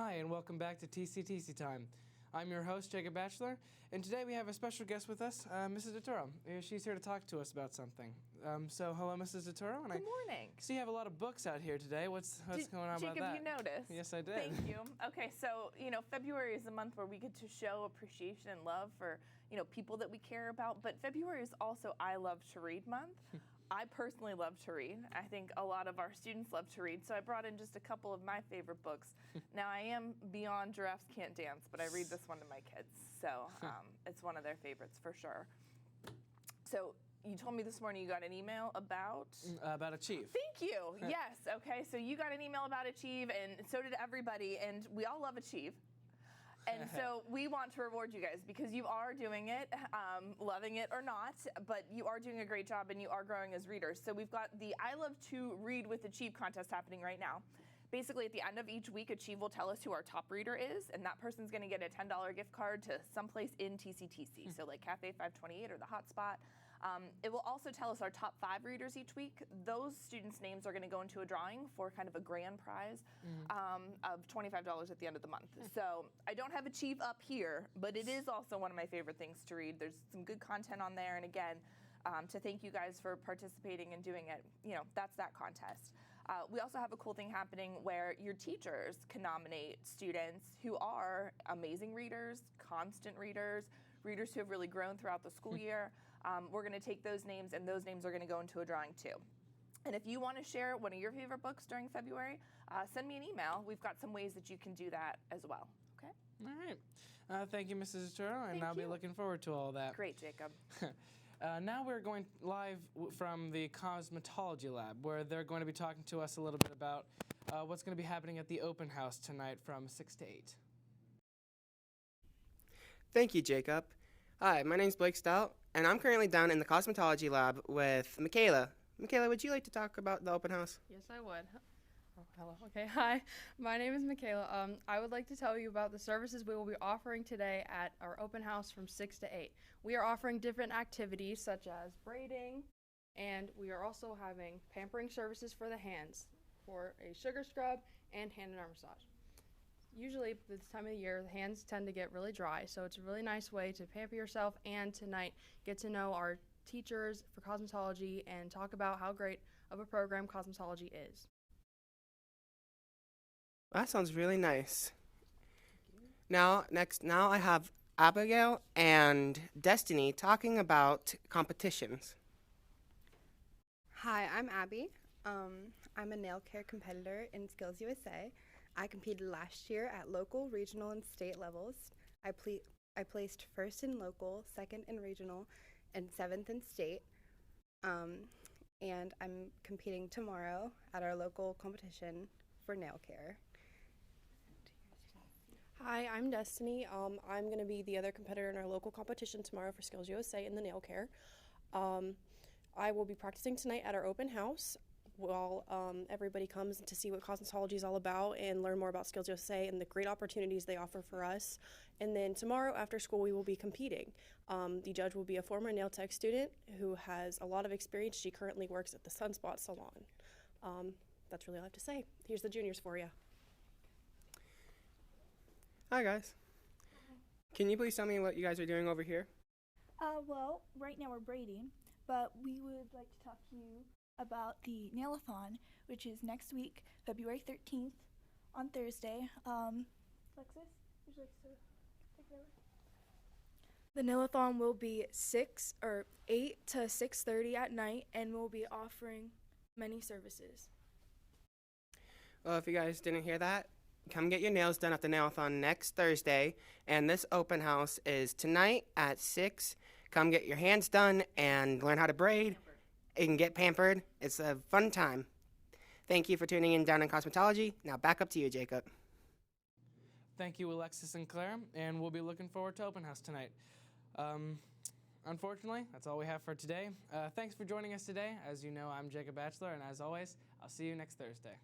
Hi, and welcome back to TCTC Time. I'm your host, Jacob Batchelor, and today we have a special guest with us, Mrs. Detoro. She's here to talk to us about something. So, hello, Mrs. Detoro. Good morning. So you have a lot of books out here today. What's going on Jacob, about that? you noticed. Yes, I did. Thank you. Okay, so, February is a month where we get to show appreciation and love for, people that we care about, but February is also I Love to Read month. I personally love to read. I think a lot of our students love to read, so I brought in just a couple of my favorite books. Now, I am beyond Giraffes Can't Dance, but I read this one to my kids, so it's one of their favorites for sure. So you told me this morning you got an email about? About Achieve. Thank you. Yes, okay, so you got an email about Achieve, and so did everybody, and we all love Achieve. And so we want to reward you guys because you are doing it, loving it or not, but you are doing a great job and you are growing as readers. So we've got the I Love to Read with Achieve contest happening right now. Basically, at the end of each week, Achieve will tell us who our top reader is, and that person's going to get a $10 gift card to someplace in TCTC, so like Cafe 528 or the Hotspot. It will also tell us our top 5 readers each week. Those students' names are going to go into a drawing for kind of a grand prize of $25 at the end of the month. So I don't have Achieve up here, but it is also one of my favorite things to read. There's some good content on there, and again, to thank you guys for participating and doing it, that's that contest. We also have a cool thing happening where your teachers can nominate students who are amazing readers, constant readers, readers who have really grown throughout the school year. We're going to take those names, and those names are going to go into a drawing too. And if you want to share one of your favorite books during February, send me an email. We've got some ways that you can do that as well. Okay? All right. Thank you, Mrs. Detoro, and I'll be looking forward to all that. Great, Jacob. Now we're going live from the cosmetology lab, where they're going to be talking to us a little bit about what's going to be happening at the open house tonight from 6 to 8. Thank you, Jacob. Hi, my name's Blake Stout, and I'm currently down in the cosmetology lab with Michaela. Michaela, would you like to talk about the open house? Yes, I would. Oh, hello. Okay, hi. My name is Michaela. I would like to tell you about the services we will be offering today at our open house from 6 to 8. We are offering different activities such as braiding, and we are also having pampering services for the hands for a sugar scrub and hand and arm massage. Usually this time of the year, the hands tend to get really dry, so it's a really nice way to pamper yourself and tonight get to know our teachers for cosmetology and talk about how great of a program cosmetology is. That sounds really nice. Now I have Abigail and Destiny talking about competitions. Hi, I'm Abby. I'm a nail care competitor in Skills USA. I competed last year at local, regional, and state levels. I placed first in local, second in regional, and 7th in state. And I'm competing tomorrow at our local competition for nail care. Hi, I'm Destiny. I'm going to be the other competitor in our local competition tomorrow for Skills USA in the nail care. I will be practicing tonight at our open house while everybody comes to see what cosmetology is all about and learn more about Skills USA and the great opportunities they offer for us. And then tomorrow after school we will be competing. The judge will be a former nail tech student who has a lot of experience. She currently works at the Sunspot Salon. That's really all I have to say. Here's the juniors for you. Hi, guys. Can you please tell me what you guys are doing over here? Well, right now we're braiding, but we would like to talk to you about the Nailathon, which is next week, February 13th, on Thursday. Alexis, would you like to take it over? The Nailathon will be 8 to 6:30 at night, and we'll be offering many services. Well, if you guys didn't hear that, come get your nails done at the Nailathon next Thursday. And this open house is tonight at 6. Come get your hands done and learn how to braid and get pampered. It's a fun time. Thank you for tuning in down in cosmetology. Now back up to you, Jacob. Thank you, Alexis and Claire, and we'll be looking forward to open house tonight. Unfortunately, that's all we have for today. Thanks for joining us today. As you know, I'm Jacob Batchelor, and as always, I'll see you next Thursday.